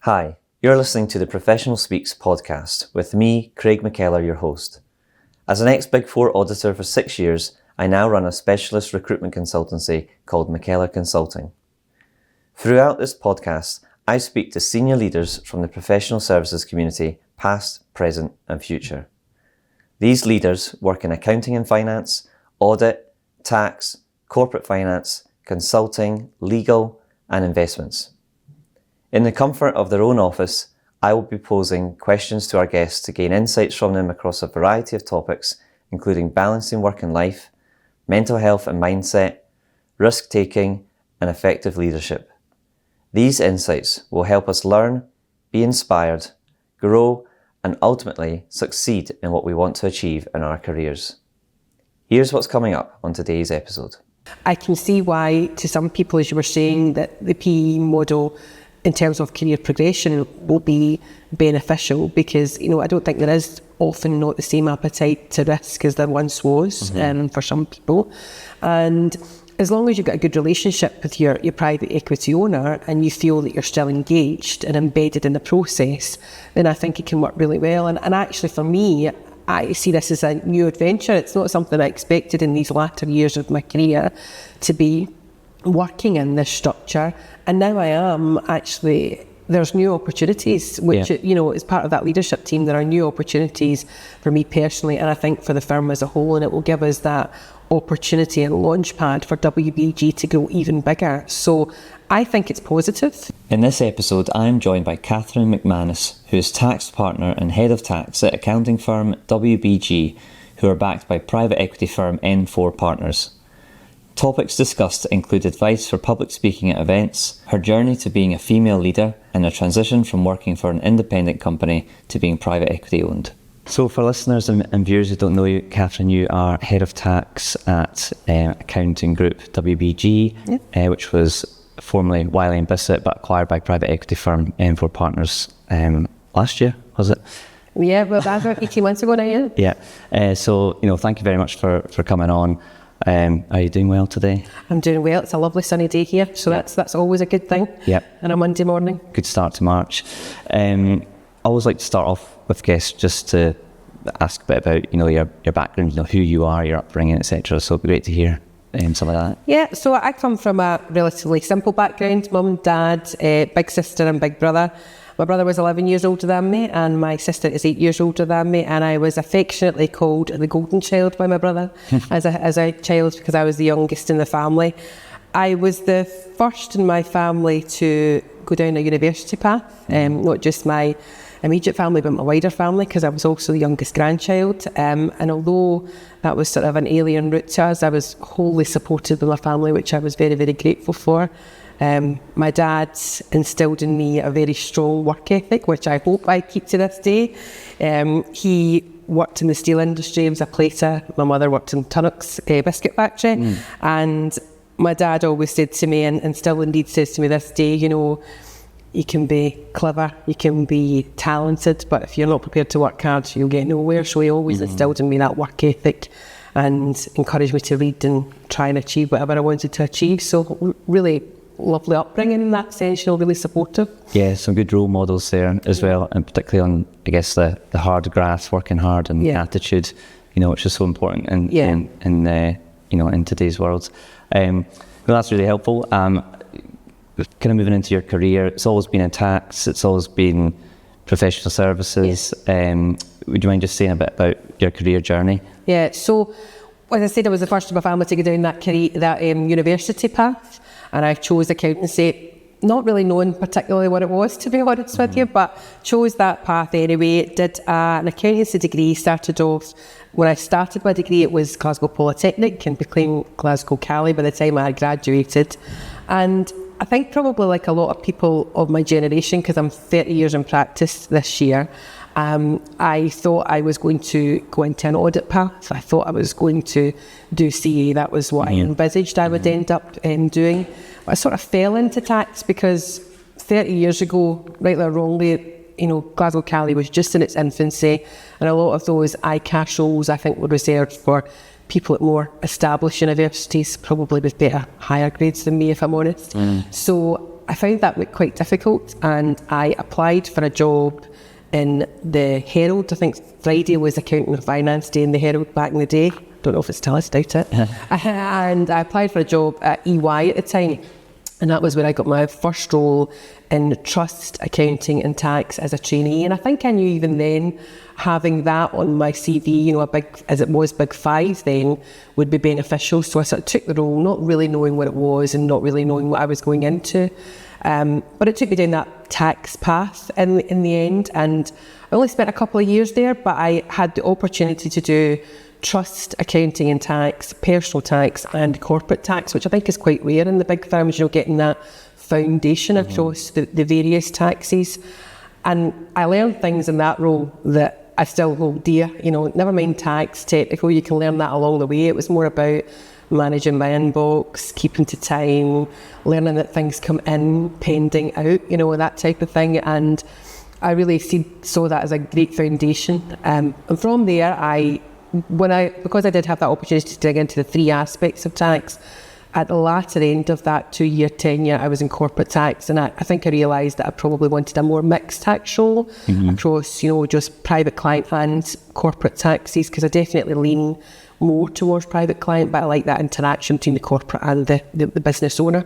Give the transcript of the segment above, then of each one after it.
Hi, you're listening to the Professional Speaks podcast with me, Craig McKellar, your host. As an ex-Big Four auditor for 6 years, I now run a specialist recruitment consultancy called McKellar Consulting. Throughout this podcast, I speak to senior leaders from the professional services community, past, present and future. These leaders work in accounting and finance, audit, tax, corporate finance, consulting, legal and investments. In the comfort of their own office, I will be posing questions to our guests to gain insights from them across a variety of topics, including balancing work and life, mental health and mindset, risk-taking, and effective leadership. These insights will help us learn, be inspired, grow, and ultimately succeed in what we want to achieve in our careers. Here's what's coming up on today's episode. I can see why, to some people, as you were saying, that the PE model in terms of career progression will be beneficial because, I don't think there is often not the same appetite to risk as there once was for some people. And as long as you've got a good relationship with your private equity owner and you feel that you're still engaged and embedded in the process, then I think it can work really well. And actually for me, I see this as a new adventure. It's not something I expected in these latter years of my career to be working in this structure, and now I am actually. There's new opportunities, which as part of that leadership team, there are new opportunities for me personally, and I think for the firm as a whole, and it will give us that opportunity and launchpad for WBG to grow even bigger. So I think it's positive. In this episode, I am joined by Catherine McManus, who is tax partner and head of tax at accounting firm WBG, who are backed by private equity firm N4 Partners. Topics discussed include advice for public speaking at events, her journey to being a female leader, and a transition from working for an independent company to being private equity owned. So for listeners and viewers who don't know you, Catherine, you are head of tax at accounting group WBG, which was formerly Wiley & Bissett but acquired by private equity firm N4 Partners last year, was it? Yeah, well, that's about 18 months ago now, yeah. So thank you very much for coming on. Are you doing well today? I'm doing well. It's a lovely sunny day here, so that's always a good thing. Yeah. On a Monday morning. Good start to March. I always like to start off with guests just to ask a bit about your background, who you are, your upbringing, etc. So it'd be great to hear something like that. Yeah. So I come from a relatively simple background: mum, dad, big sister, and big brother. My brother was 11 years older than me and my sister is 8 years older than me, and I was affectionately called the golden child by my brother as a child because I was the youngest in the family. I was the first in my family to go down a university path, not just my immediate family but my wider family, because I was also the youngest grandchild, and although that was sort of an alien route to us, I was wholly supported by my family, which I was very, very grateful for. My dad instilled in me a very strong work ethic, which I hope I keep to this day. He worked in the steel industry, he was a plater. My mother worked in Tunnock's biscuit factory. And my dad always said to me, and still indeed says to me this day, you can be clever, you can be talented, but if you're not prepared to work hard, you'll get nowhere. So he always instilled in me that work ethic and encouraged me to read and try and achieve whatever I wanted to achieve. So really lovely upbringing in that sense, really supportive. Yeah, some good role models there as well, and particularly on, I guess, the hard graft, working hard and attitude, which is so important in today's world. Well, that's really helpful. Kind of moving into your career, it's always been in tax, it's always been professional services. Would you mind just saying a bit about your career journey? Yeah, so as I said, I was the first in my family to go down that university path, and I chose accountancy, not really knowing particularly what it was, to be honest with you, but chose that path anyway. Did an accountancy degree. Started off, when I started my degree, it was Glasgow Polytechnic and became Glasgow Cali by the time I graduated. And I think probably like a lot of people of my generation, because I'm 30 years in practice this year, I thought I was going to go into an audit path. I thought I was going to do CA. That was what I envisaged I would end up doing. But I sort of fell into tax because 30 years ago, rightly or wrongly, Glasgow Cali was just in its infancy, and a lot of those ICAS roles I think were reserved for people at more established universities, probably with better higher grades than me, if I'm honest. So I found that quite difficult, and I applied for a job in the Herald. I think Friday was accounting and finance day in the Herald back in the day. Don't know if it's still, I doubt it. And I applied for a job at EY at the time. And that was where I got my first role in trust, accounting and tax as a trainee. And I think I knew even then, having that on my CV, a big, as it was, Big Five then, would be beneficial. So I sort of took the role, not really knowing what it was and not really knowing what I was going into. But it took me down that tax path in the end. And I only spent a couple of years there, but I had the opportunity to do trust, accounting and tax, personal tax and corporate tax, which I think is quite rare in the big firms, getting that foundation across the various taxes. And I learned things in that role that I still hold dear. Never mind tax, technical, you can learn that along the way. It was more about managing my inbox, keeping to time, learning that things come in, pending out, that type of thing. And I really saw that as a great foundation. And from there, because I did have that opportunity to dig into the three aspects of tax, at the latter end of that 2-year tenure, I was in corporate tax, and I think I realised that I probably wanted a more mixed tax role across, just private client and corporate taxes, because I definitely lean more towards private client, but I like that interaction between the corporate and the business owner.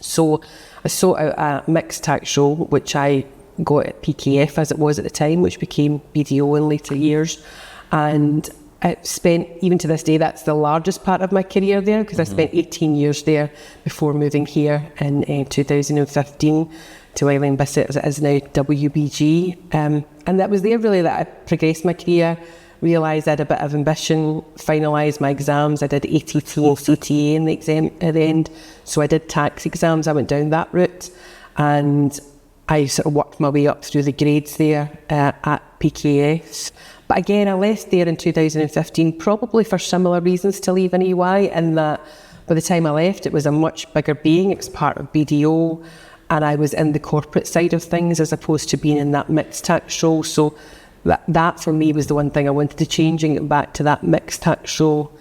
So I sought out a mixed tax role, which I got at PKF as it was at the time, which became BDO in later years. And I spent, even to this day, that's the largest part of my career there, because I spent 18 years there before moving here in 2015 to Eileen Bissett, as it is now WBG. And that was there really that I progressed my career, realised I had a bit of ambition, finalised my exams. I did ATT and CTA in the exam at the end. So I did tax exams, I went down that route. And I sort of worked my way up through the grades there at PKS. But again, I left there in 2015, probably for similar reasons to leaving EY, in that by the time I left, it was a much bigger being. It was part of BDO, and I was in the corporate side of things as opposed to being in that mixed tax role. So that for me was the one thing I wanted to change and get back to that mixed tax role.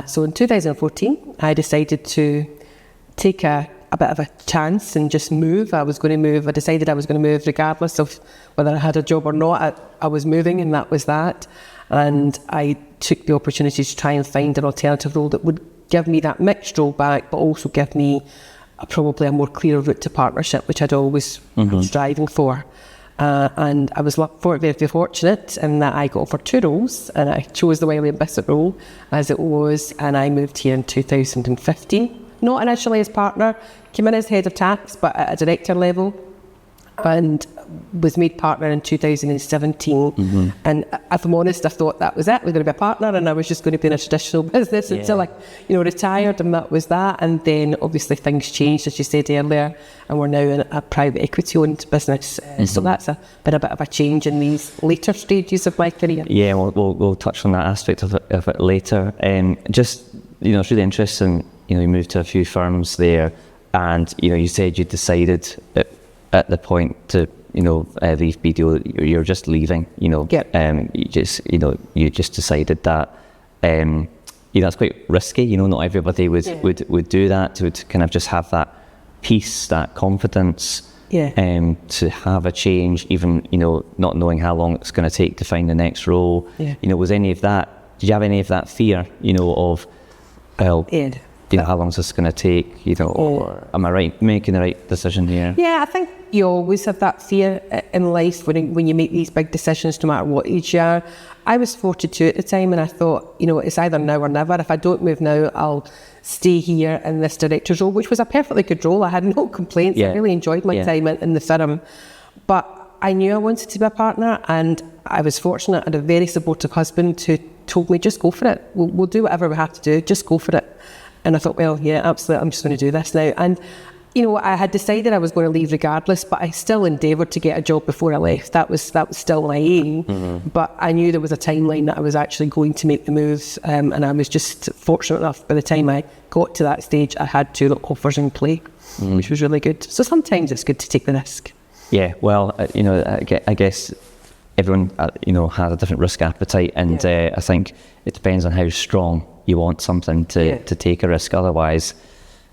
So in 2014, I decided to take a bit of a chance and just move. I was going to move. I decided I was going to move regardless of whether I had a job or not. I was moving, and that was that. And I took the opportunity to try and find an alternative role that would give me that mixed role back, but also give me probably a more clear route to partnership, which I'd always been striving for. And I was very fortunate in that I got offered 2 roles, and I chose the Eileen Bissett role as it was, and I moved here in 2015. Not initially as partner, came in as head of tax, but at a director level, and was made partner in 2017. And if I'm honest, I thought that was it. We're going to be a partner, and I was just going to be in a traditional business until I, retired, and that was that. And then obviously things changed, as you said earlier, and we're now in a private equity-owned business. So that's been a bit of a change in these later stages of my career. Yeah, we'll touch on that aspect of it later. It's really interesting. You moved to a few firms there, and you said you decided at the point to leave BDO. You're just leaving. You just decided that. That's quite risky. Not everybody would do that. To kind of just have that peace, that confidence. To have a change, even not knowing how long it's going to take to find the next role. Was any of that? Did you have any of that fear? Of how long is this going to take? Or am I right making the right decision here? Yeah, I think you always have that fear in life when you make these big decisions, no matter what age you are. I was 42 at the time, and I thought, it's either now or never. If I don't move now, I'll stay here in this director's role, which was a perfectly good role. I had no complaints. I really enjoyed my time in the firm. But I knew I wanted to be a partner, and I was fortunate. I had a very supportive husband who told me, just go for it. We'll do whatever we have to do. Just go for it. And I thought, well, yeah, absolutely, I'm just going to do this now. And, I had decided I was going to leave regardless, but I still endeavoured to get a job before I left. That was still my aim. But I knew there was a timeline that I was actually going to make the move. And I was just fortunate enough, by the time I got to that stage, I had 2 offers in play, which was really good. So sometimes it's good to take the risk. Yeah, well, I guess everyone, has a different risk appetite. And I think it depends on how strong you want something to take a risk. Otherwise, I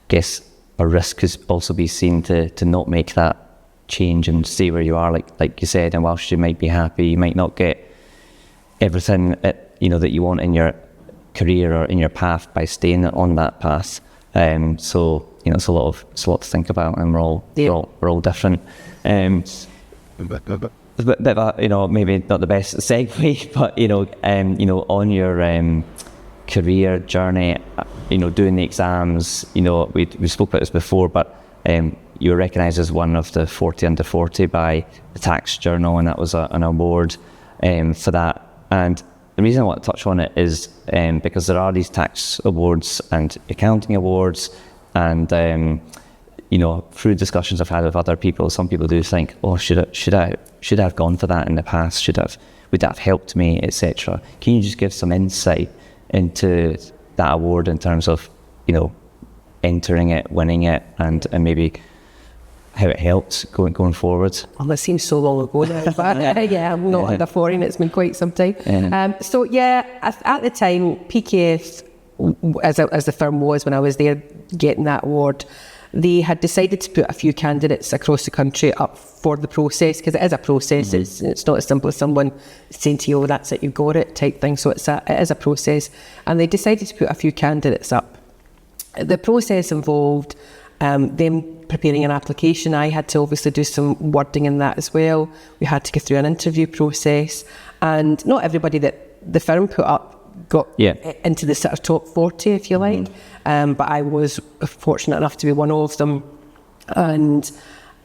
guess a risk could also be seen to not make that change and stay where you are, like you said. And whilst you might be happy, you might not get everything that you want in your career or in your path by staying on that path. So it's a lot to think about, and we're all different. A bit of a, maybe not the best segue, but on your career journey, doing the exams, we spoke about this before, but you were recognised as one of the 40 under 40 by the Tax Journal, and that was an award for that. And the reason I want to touch on it is because there are these tax awards and accounting awards, and through discussions I've had with other people, some people do think, oh, should I have gone for that in the past? Would that have helped me, etc. Can you just give some insight into that award in terms of entering it, winning it, and maybe how it helped going forward? Well, it seems so long ago now, but yeah, I'm not under 40, and it's been quite some time. At the time, PKF, as the firm was when I was there getting that award, they had decided to put a few candidates across the country up for the process, because it is a process. Mm-hmm. It's not as simple as someone saying to you, oh, that's it, you've got it, type thing. So it is a process. And they decided to put a few candidates up. The process involved them preparing an application. I had to obviously do some wording in that as well. We had to go through an interview process, and not everybody that the firm put up got into the sort of top 40, if you like. But I was fortunate enough to be one of them, and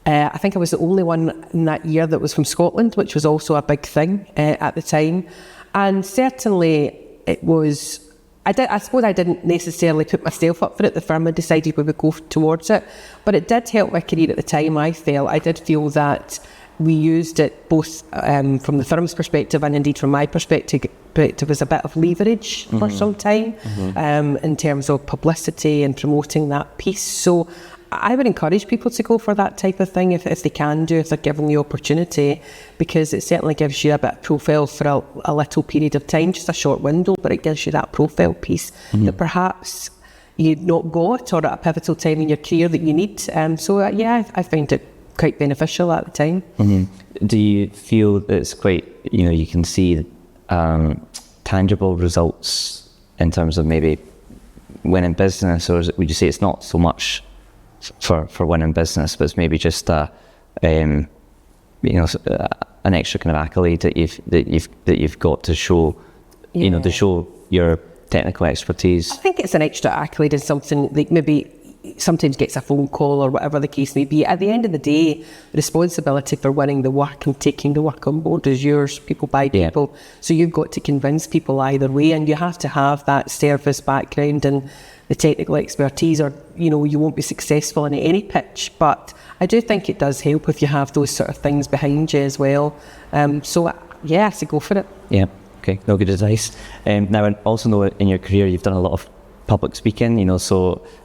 I think I was the only one in that year that was from Scotland, which was also a big thing at the time. And certainly it was, I suppose I didn't necessarily put myself up for it. The firm had decided we would go towards it, but it did help my career at the time. I did feel that we used it both from the firm's perspective and indeed from my perspective as a bit of leverage for some time in terms of publicity and promoting that piece. So I would encourage people to go for that type of thing if they can do, if they're given the opportunity, because it certainly gives you a bit of profile for a little period of time, just a short window, but it gives you that profile piece that perhaps you'd not got, or at a pivotal time in your career that you need. I found it quite beneficial at the time. Do you feel that it's quite, you can see tangible results in terms of maybe winning business, or would you say it's not so much for winning business, but it's maybe just an extra kind of accolade that you've got to show, to show your technical expertise? I think it's an extra accolade and something like maybe sometimes gets a phone call or whatever the case may be. At the end of the day, the responsibility for winning the work and taking the work on board is yours. People buy people. So you've got to convince people either way, and you have to have that service background and the technical expertise, or you won't be successful in any pitch. But I do think it does help if you have those sort of things behind you as well. So go for it. Yeah, okay, no, good advice. Now, I also know in your career you've done a lot of public speaking,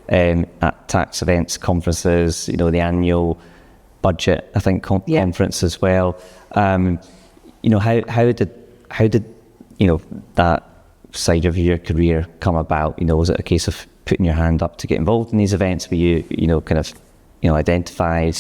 at tax events, conferences, the annual budget, I think, conference as well. How did that side of your career come about? Was it a case of putting your hand up to get involved in these events? Were you, identified?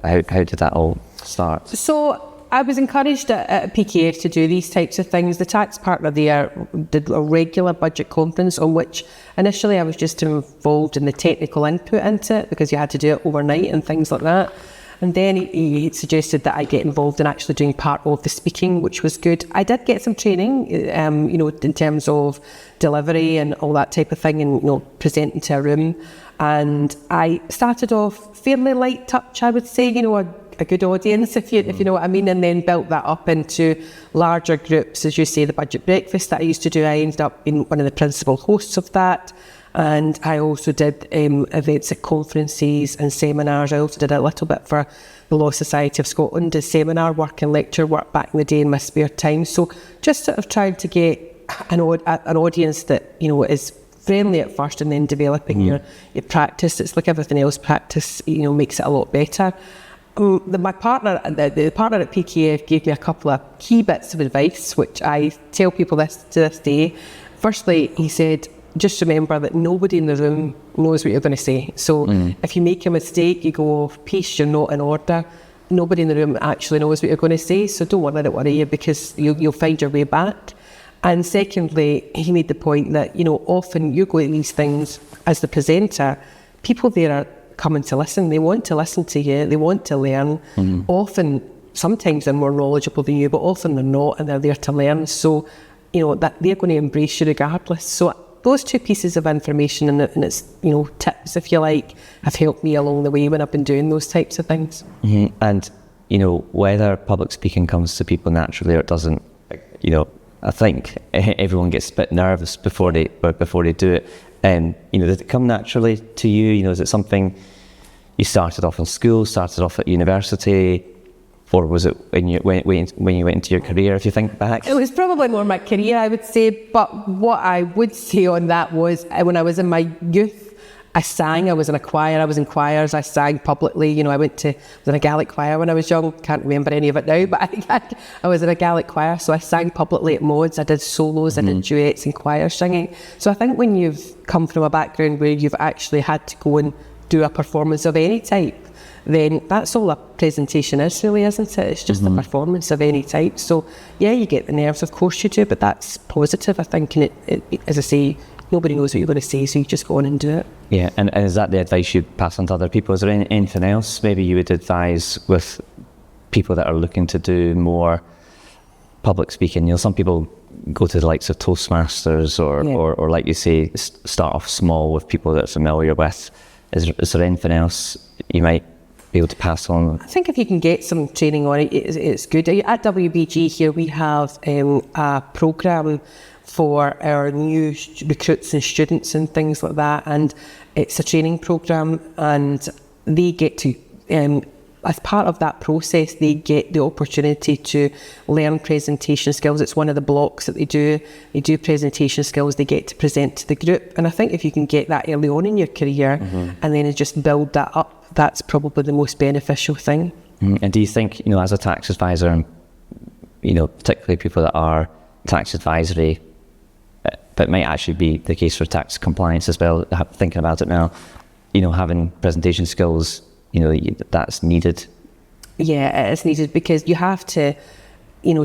How did that all start? So I was encouraged at PKF to do these types of things. The tax partner there did a regular budget conference, on which initially I was just involved in the technical input into it, because you had to do it overnight and things like that. And then he suggested that I get involved in actually doing part of the speaking, which was good. I did get some training, in terms of delivery and all that type of thing, and presenting to a room. And I started off fairly light touch, I would say, a good audience, if you know what I mean, and then built that up into larger groups. As you say, the budget breakfast that I used to do, I ended up being one of the principal hosts of that. And I also did events at conferences and seminars. I also did a little bit for the Law Society of Scotland as seminar work and lecture work back in the day in my spare time. So just sort of trying to get an audience that is friendly at first, and then developing your practice. It's like everything else, practice makes it a lot better. My partner, the partner at PKF, gave me a couple of key bits of advice, which I tell people to this day. Firstly, he said, just remember that nobody in the room knows what you're going to say. So if you make a mistake, you go off piece, you're not in order. Nobody in the room actually knows what you're going to say, so don't let it worry you, because you'll find your way back. And secondly, he made the point that, often you go to these things as the presenter, people there are coming to listen. They want to listen to you, they want to learn. Sometimes they're more knowledgeable than you, but often they're not, and they're there to learn. So, that they're going to embrace you regardless. So those two pieces of information and it's, tips, if you like, have helped me along the way when I've been doing those types of things. And, whether public speaking comes to people naturally or it doesn't, I think everyone gets a bit nervous before they do it. And, did it come naturally to you? Is it something you started off in school, started off at university? Or was it when you went into your career, if you think back? It was probably more my career, I would say. But what I would say on that was, when I was in my youth, I sang. I was in a choir. I was in choirs. I sang publicly. I was in a Gaelic choir when I was young. Can't remember any of it now, but I was in a Gaelic choir. So I sang publicly at mods. I did solos. I did duets and choir singing. So I think when you've come from a background where you've actually had to go and do a performance of any type, then that's all a presentation is, really, isn't it? It's just a performance of any type. So yeah, you get the nerves, of course you do, but that's positive, I think. And it as I say, nobody knows what you're going to say, so you just go on and do it. Yeah, and is that the advice you pass on to other people? Is there anything else maybe you would advise with people that are looking to do more public speaking? Some people go to the likes of Toastmasters or like you say, start off small with people that are familiar with. Is there anything else you might be able to pass on? I think if you can get some training on it, it's good. At WBG here, we have a programme for our new recruits and students and things like that, and it's a training programme, and they get to, as part of that process, they get the opportunity to learn presentation skills. It's one of the blocks that they do. They do presentation skills, they get to present to the group, and I think if you can get that early on in your career and then just build that up, that's probably the most beneficial thing. And do you think, as a tax advisor, and particularly people that are tax advisory, but it might actually be the case for tax compliance as well, thinking about it now, having presentation skills, that's needed? Yeah, it is needed, because you have to,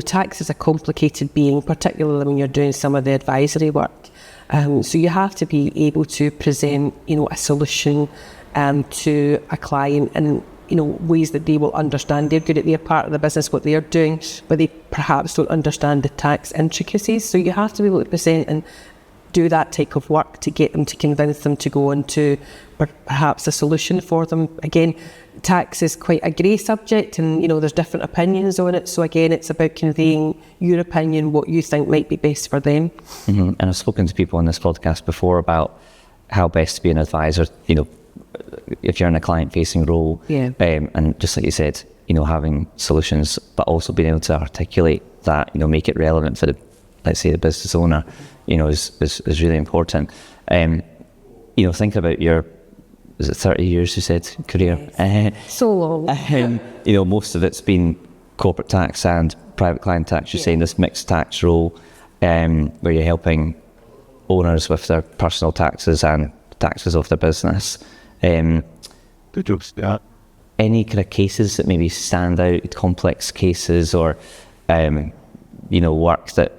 tax is a complicated being, particularly when you're doing some of the advisory work. So you have to be able to present, a solution to a client in ways that they will understand. They're good at their part of the business, what they're doing, but they perhaps don't understand the tax intricacies. So you have to be able to present and do that type of work to get them, to convince them to go into perhaps a solution for them. Again, tax is quite a grey subject, and there's different opinions on it. So again, it's about conveying your opinion, what you think might be best for them. And I've spoken to people on this podcast before about how best to be an advisor, if you're in a client-facing role, and just like you said, having solutions, but also being able to articulate that, make it relevant for the, let's say, the business owner, is really important. Thinking about your, is it 30 years you said, career? Yes. So long. Most of it's been corporate tax and private client tax. You're saying this mixed tax role, where you're helping owners with their personal taxes and taxes of their business. Any kind of cases that maybe stand out, complex cases, or work that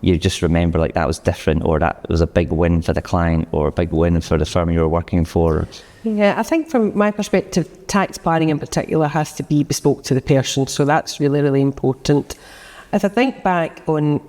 you just remember like that was different, or that was a big win for the client, or a big win for the firm you were working for? Yeah, I think from my perspective, tax planning in particular has to be bespoke to the person, so that's really, really important. As I think back on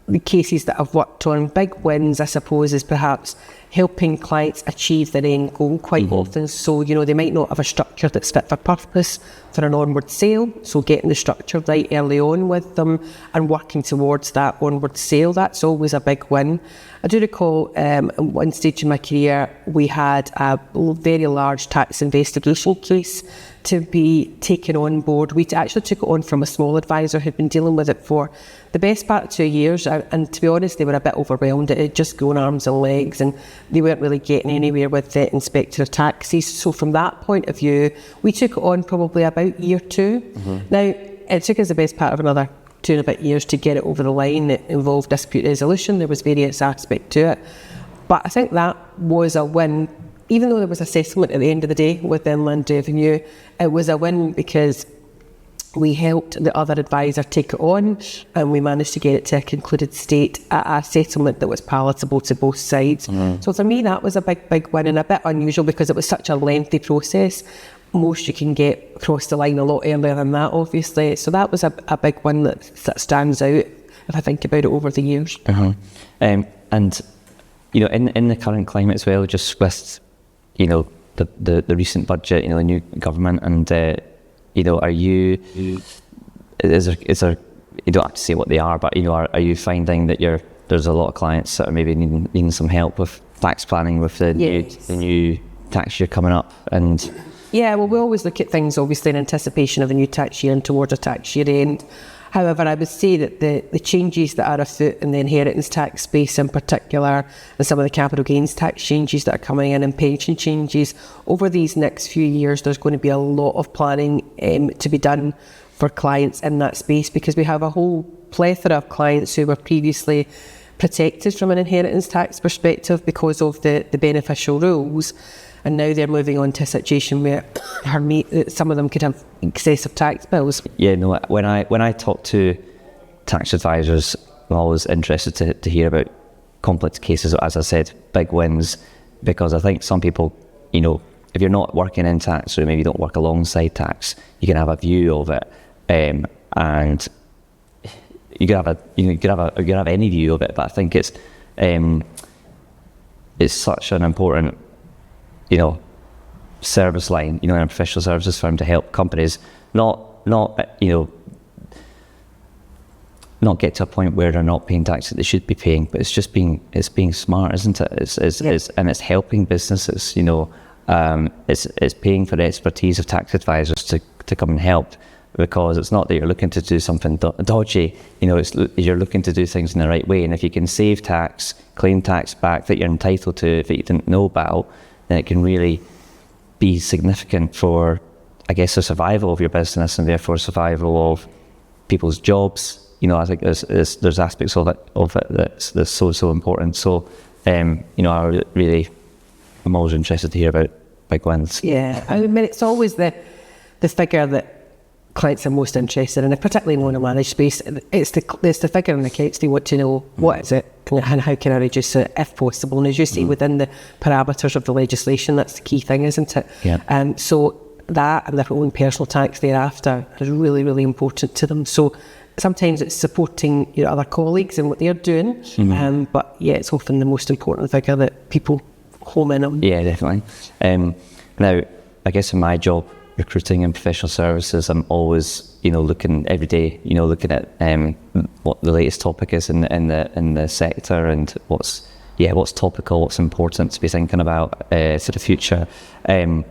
the cases that I've worked on, big wins, I suppose, is perhaps helping clients achieve their end goal quite often. So, they might not have a structure that's fit for purpose for an onward sale. So getting the structure right early on with them and working towards that onward sale, that's always a big win. I do recall at one stage in my career, we had a very large tax investigation case to be taken on board. We actually took it on from a small advisor who'd been dealing with it for the best part of 2 years, and to be honest, they were a bit overwhelmed. It had just grown arms and legs, and they weren't really getting anywhere with the Inspector of Taxes. So from that point of view, we took it on probably about year 2. Now, it took us the best part of another 2 and a bit years to get it over the line. It involved dispute resolution. There was various aspects to it. But I think that was a win. Even though there was a settlement at the end of the day with the Inland Revenue, it was a win because we helped the other advisor take it on, and we managed to get it to a concluded state at a settlement that was palatable to both sides. So for me, that was a big win, and a bit unusual because it was such a lengthy process. Most you can get across the line a lot earlier than that, obviously. So that was a big one that stands out if I think about it over the years. And you know, in the current climate as well, just with the recent budget, the new government, and are you? Is there? You don't have to say what they are, but are you finding that there's a lot of clients that are maybe needing some help with tax planning with the new tax year coming up? And yeah, well, we always look at things obviously in anticipation of the new tax year and towards a tax year end. However, I would say that the changes that are afoot in the inheritance tax space in particular, and some of the capital gains tax changes that are coming in, and pension changes, over these next few years, there's going to be a lot of planning to be done for clients in that space, because we have a whole plethora of clients who were previously protected from an inheritance tax perspective because of the beneficial rules. And now they're moving on to a situation where some of them could have excessive tax bills. Yeah, no. When I talk to tax advisors, I'm always interested to hear about complex cases. As I said, big wins, because I think some people, if you're not working in tax, or maybe you don't work alongside tax, you can have a view of it, and you could have any view of it. But I think it's such an important service line, in a professional services firm, to help companies not get to a point where they're not paying tax that they should be paying, but it's being smart, isn't it? And it's helping businesses, it's paying for the expertise of tax advisors to come and help, because it's not that you're looking to do something dodgy, you're looking to do things in the right way. And if you can save tax, claim tax back that you're entitled to that you didn't know about, then it can really be significant for, I guess, the survival of your business, and therefore survival of people's jobs. I think there's aspects of it that's so important. So, I'm always interested to hear about big wins. Yeah, I mean, it's always the figure that clients are most interested in, particularly in owner managed space. It's the figure in the accounts. They want to know what is it and how can I reduce it if possible. And as you say, within the parameters of the legislation, that's the key thing, isn't it? Yeah. So that and their own personal tax thereafter is really, really important to them. So sometimes it's supporting your other colleagues and what they're doing, but yeah, it's often the most important figure that people home in on. Yeah, definitely. Now, I guess in my job, recruiting and professional services, I'm always, looking every day, looking at what the latest topic is in the sector, and what's topical, what's important to be thinking about for the future. And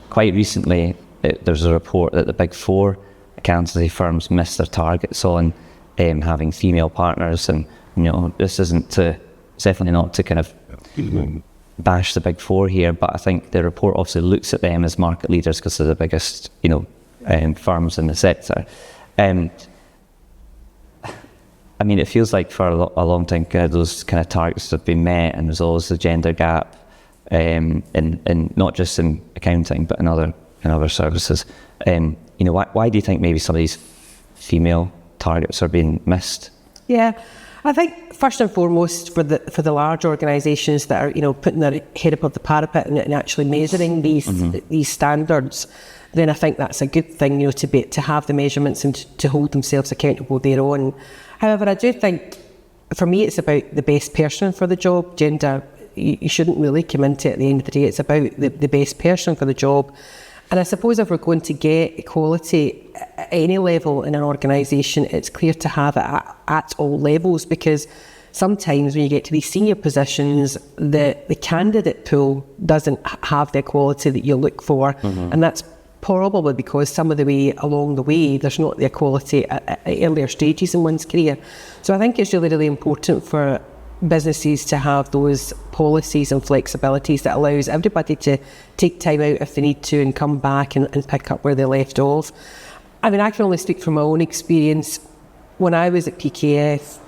quite recently, there's a report that the Big Four accountancy firms missed their targets on having female partners, and this it's definitely not to kind of bash the Big Four here, but I think the report obviously looks at them as market leaders because they're the biggest, firms in the sector. I mean, it feels like for a long time, those kind of targets have been met, and there's always a gender gap, in not just in accounting, but in other services. Why do you think maybe some of these female targets are being missed? Yeah, I think first and foremost for the large organisations that are putting their head above the parapet and actually measuring these standards, then I think that's a good thing, to have the measurements and to hold themselves accountable thereon. However, I do think for me it's about the best person for the job. Gender, you shouldn't really come into it at the end of the day. It's about the best person for the job. And I suppose if we're going to get equality at any level in an organisation, it's clear to have it at all levels, because sometimes when you get to these senior positions, the candidate pool doesn't have the equality that you look for. And that's probably because some of the way along the way, there's not the equality at earlier stages in one's career. So I think it's really, really important for businesses to have those policies and flexibilities that allows everybody to take time out if they need to and come back and pick up where they left off. I mean, I can only speak from my own experience. When I was at PKF,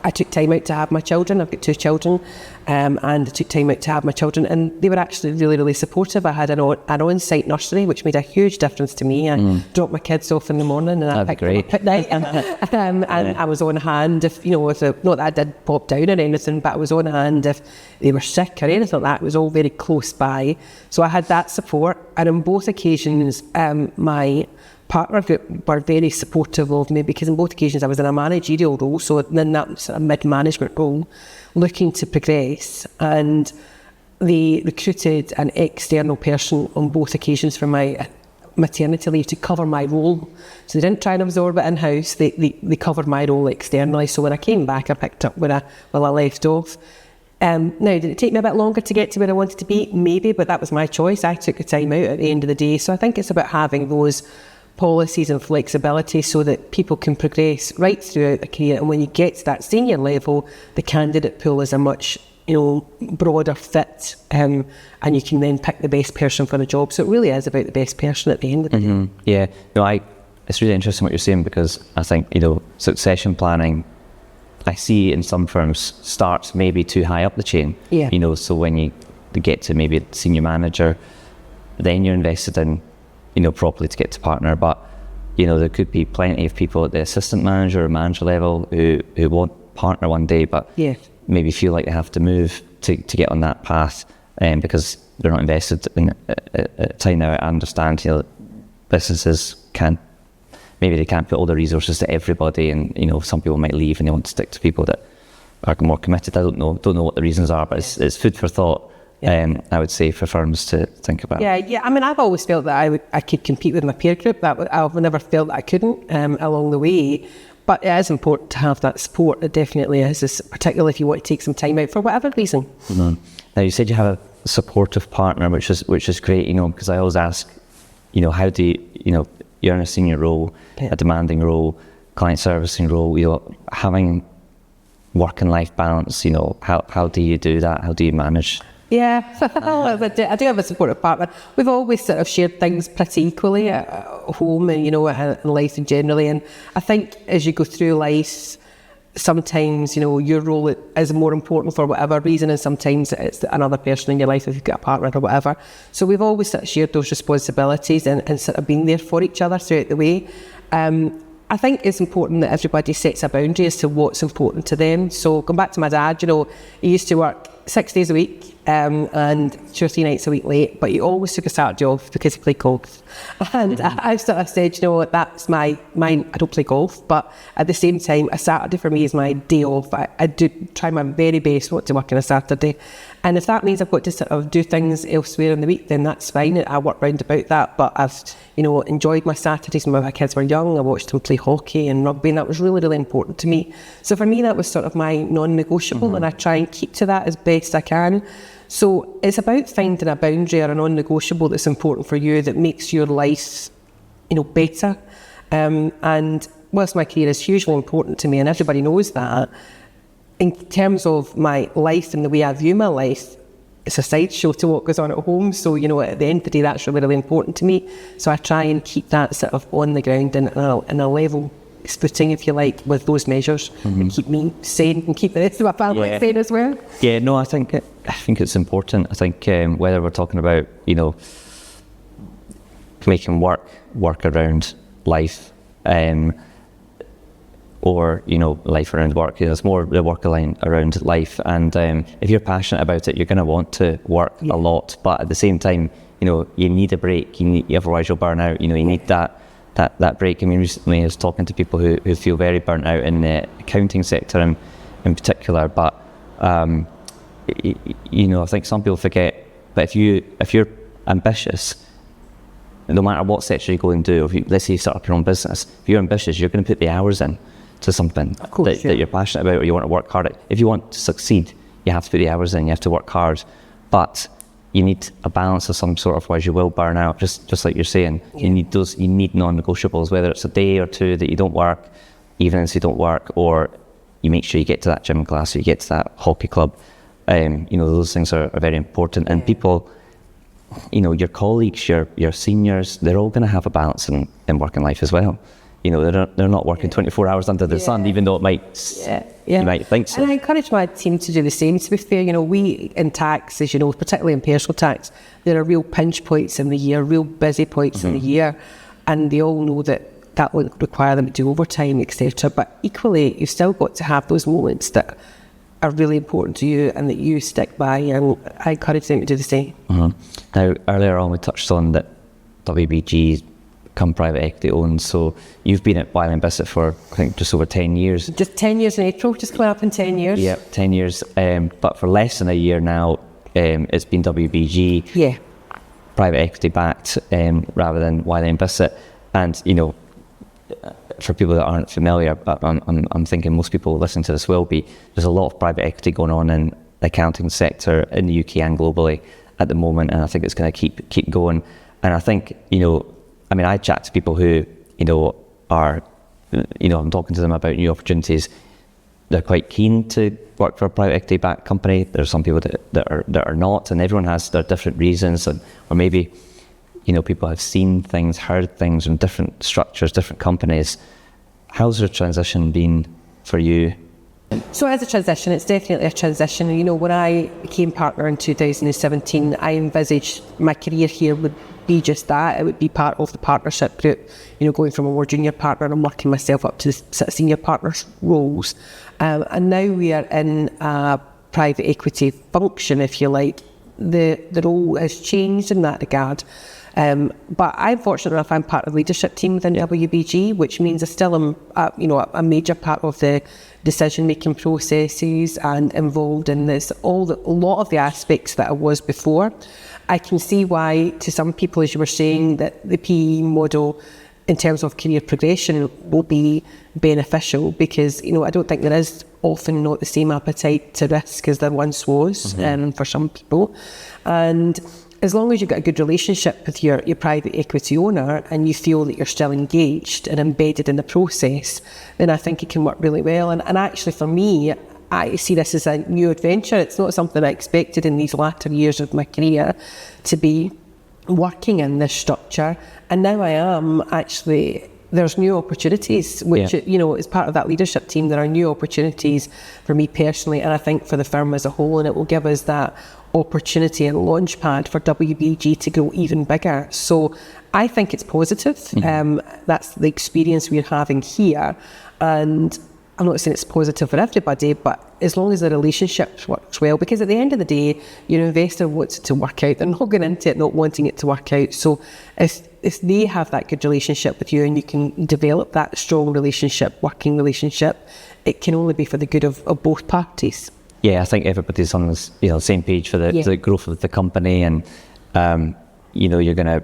I took time out to have my children. I've got 2 children, and I took time out to have my children, and they were actually really, really supportive. I had an on-site nursery, which made a huge difference to me. I dropped my kids off in the morning, and I picked them up at night, and I was on hand if, not that I did pop down or anything, but I was on hand if they were sick or anything like that. It was all very close by, so I had that support. And on both occasions, my partner group were very supportive of me, because in both occasions I was in a managerial role, so in that sort of mid-management role, looking to progress, and they recruited an external person on both occasions for my maternity leave to cover my role. So they didn't try and absorb it in-house, they covered my role externally. So when I came back, I picked up where I left off. Now, did it take me a bit longer to get to where I wanted to be? Maybe, but that was my choice. I took the time out at the end of the day. So I think it's about having those policies and flexibility so that people can progress right throughout a career, and when you get to that senior level, the candidate pool is a much broader fit, and you can then pick the best person for the job. So it really is about the best person at the end of the day. Yeah, no, it's really interesting what you're saying, because I think succession planning, I see in some firms, starts maybe too high up the chain. Yeah. So when you get to maybe senior manager, then you're invested in properly to get to partner. But there could be plenty of people at the assistant manager or manager level who want partner one day, but maybe feel like they have to move to get on that path, because they're not invested in time. Now I understand businesses they can't put all the resources to everybody, and some people might leave and they want to stick to people that are more committed. I don't know what the reasons are, but it's food for thought. I would say, for firms to think about. Yeah. I mean, I've always felt that I could compete with my peer group. I've never felt that I couldn't along the way. But it is important to have that support. It definitely is, particularly if you want to take some time out for whatever reason. Mm-hmm. Now, you said you have a supportive partner, which is great. Because I always ask, how do you're in a senior role, a demanding role, client servicing role. Having work and life balance. How do you do that? How do you manage? Yeah, I do have a supportive partner. We've always sort of shared things pretty equally at home and, in life and generally. And I think as you go through life, sometimes, your role is more important for whatever reason, and sometimes it's another person in your life if you've got a partner or whatever. So we've always sort of shared those responsibilities and sort of been there for each other throughout the way. I think it's important that everybody sets a boundary as to what's important to them. So going back to my dad, he used to work 6 days a week and 2 or 3 nights a week late, but he always took a Saturday off because he played golf. And I've sort of said, that's mine. I don't play golf, but at the same time, a Saturday for me is my day off. I do try my very best not to work on a Saturday. And if that means I've got to sort of do things elsewhere in the week, then that's fine. I work round about that. But I've, enjoyed my Saturdays when my kids were young. I watched them play hockey and rugby, and that was really, really important to me. So for me, that was sort of my non-negotiable, and I try and keep to that as best I can. So it's about finding a boundary or a non-negotiable that's important for you, that makes your life, better. And whilst my career is hugely important to me, and everybody knows that, in terms of my life and the way I view my life, it's a sideshow to what goes on at home. So, at the end of the day, that's really, really important to me. So I try and keep that sort of on the ground and in a level footing, if you like, with those measures, and keep me sane and keep the rest of my family sane as well. Yeah, no, I think it's important. I think whether we're talking about, making work around life, or life around work, it's more the work around life. And if you're passionate about it, you're going to want to work a lot, but at the same time, you need a break. Otherwise you'll burn out. You need that break. I mean, recently I was talking to people who feel very burnt out in the accounting sector in particular, but I think some people forget that if you're ambitious, no matter what sector you go and do, let's say you start up your own business, if you're ambitious, you're going to put the hours in to something that you're passionate about, or you want to work hard at. If you want to succeed, you have to put the hours in, you have to work hard, but you need a balance of some sort, otherwise you will burn out, just like you're saying. You need non-negotiables, whether it's a day or two that you don't work, evenings you don't work, or you make sure you get to that gym class, or you get to that hockey club. Those things are very important. And people, your colleagues, your seniors, they're all going to have a balance in work and life as well. they're not working 24 hours under the sun, even though it might, you might think so. And I encourage my team to do the same, to be fair. We, in tax, as you know, particularly in personal tax, there are real pinch points in the year, real busy points in the year, and they all know that will require them to do overtime, etc. But equally, you've still got to have those moments that are really important to you and that you stick by, and I encourage them to do the same. Now, earlier on we touched on that WBG become private equity owned, so you've been at Wiley & Bissett for, I think, just over 10 years. Just 10 years in April, just coming up in 10 years. Yeah, 10 years, but for less than a year now, it's been WBG. Yeah. Private equity backed rather than Wiley & Bissett. And, for people that aren't familiar, I'm thinking most people listening to this will be, there's a lot of private equity going on in the accounting sector in the UK and globally at the moment, and I think it's going to keep going. And I think, I chat to people who, are, I'm talking to them about new opportunities. They're quite keen to work for a private equity backed company. There's some people that are not, and everyone has their different reasons, or maybe people have seen things, heard things from different structures, different companies. How's the transition been for you? So as a transition, it's definitely a transition. When I became partner in 2017, I envisaged my career here would be just that. It would be part of the partnership group, going from a more junior partner and working myself up to the sort of senior partner roles. And now we are in a private equity function, if you like. The role has changed in that regard. But I'm fortunate enough, I'm part of the leadership team within WBG, which means I still am, a major part of the decision-making processes and involved in this, a lot of the aspects that I was before. I can see why, to some people, as you were saying, that the PE model, in terms of career progression, will be beneficial, because, I don't think there is often not the same appetite to risk as there once was for some people. And as long as you've got a good relationship with your private equity owner and you feel that you're still engaged and embedded in the process, then I think it can work really well. And actually for me, I see this as a new adventure. It's not something I expected in these latter years of my career to be working in this structure. And now I am actually, there's new opportunities, which, as part of that leadership team, there are new opportunities for me personally, and I think for the firm as a whole, and it will give us that opportunity and launchpad for WBG to go even bigger. So I think it's positive. That's the experience we're having here, and I'm not saying it's positive for everybody, but as long as the relationship works well, because at the end of the day, your investor wants it to work out. They're not going into it not wanting it to work out. So if they have that good relationship with you and you can develop that strong relationship, working relationship, it can only be for the good of both parties. Yeah, I think everybody's on the same page for the growth of the company, and you're going to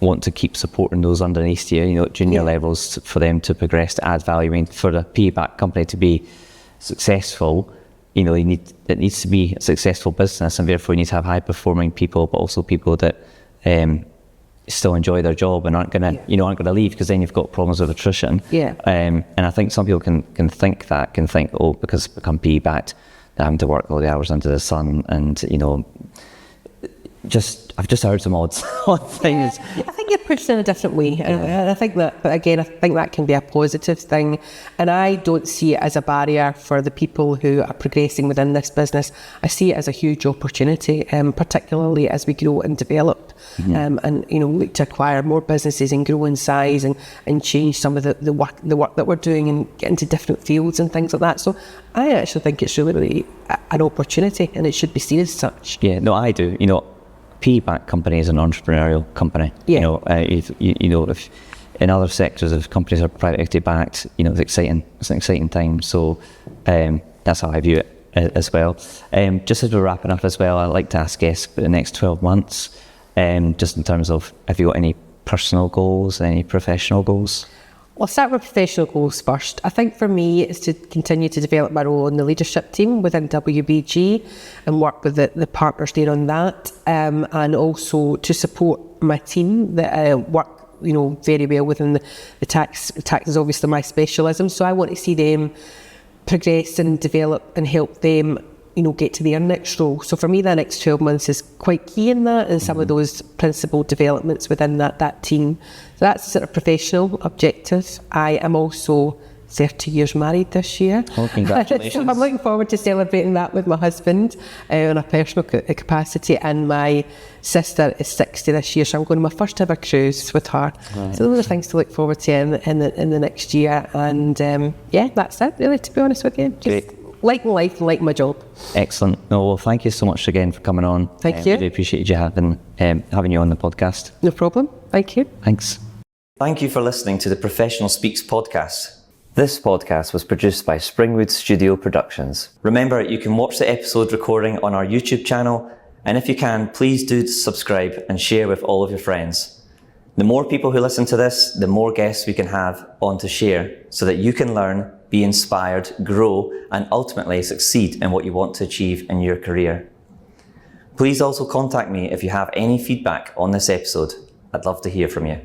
want to keep supporting those underneath you, at junior levels, for them to progress, to add value. I mean, for the PE-backed company to be successful, it needs to be a successful business, and therefore you need to have high-performing people, but also people that still enjoy their job and aren't going to leave, because then you've got problems with attrition. And I think some people can think, because it's become PE-backed, they're having to work all the hours under the sun, and I've just heard some odd things. Yeah, I think you're pushed in a different way, and I think that, but again, I think that can be a positive thing, and I don't see it as a barrier for the people who are progressing within this business. I see it as a huge opportunity, particularly as we grow and develop, and look to acquire more businesses and grow in size and change some of the work that we're doing and get into different fields and things like that. So I actually think it's really an opportunity, and it should be seen as such. Yeah, no, I do. PE-backed company is an entrepreneurial company. If in other sectors, if companies are private equity backed, it's exciting. It's an exciting time. So that's how I view it as well. Just as we're wrapping up as well, I'd like to ask guests for the next 12 months, just in terms of, have you got any personal goals, any professional goals? I'll start with professional goals first. I think for me, it's to continue to develop my role in the leadership team within WBG and work with the partners there on that, and also to support my team that work very well within the tax. Tax is obviously my specialism, so I want to see them progress and develop and help them get to their next role. So for me, the next 12 months is quite key in that, and some of those principal developments within that team. So that's sort of professional objectives. I am also 30 years married this year. Oh, congratulations. So I'm looking forward to celebrating that with my husband on a personal capacity, and my sister is 60 this year, so I'm going on my first ever cruise with her. Right. So those are things to look forward to in the next year, and that's it really, to be honest with you. Just liking life and liking my job. Excellent. No, well, thank you so much again for coming on. Thank you. Really appreciated you having you on the podcast. No problem. Thank you. Thanks. Thank you for listening to the Professional Speaks podcast. This podcast was produced by Springwood Studio Productions. Remember, you can watch the episode recording on our YouTube channel, and if you can, please do subscribe and share with all of your friends. The more people who listen to this, the more guests we can have on to share, so that you can learn, be inspired, grow, and ultimately succeed in what you want to achieve in your career. Please also contact me if you have any feedback on this episode. I'd love to hear from you.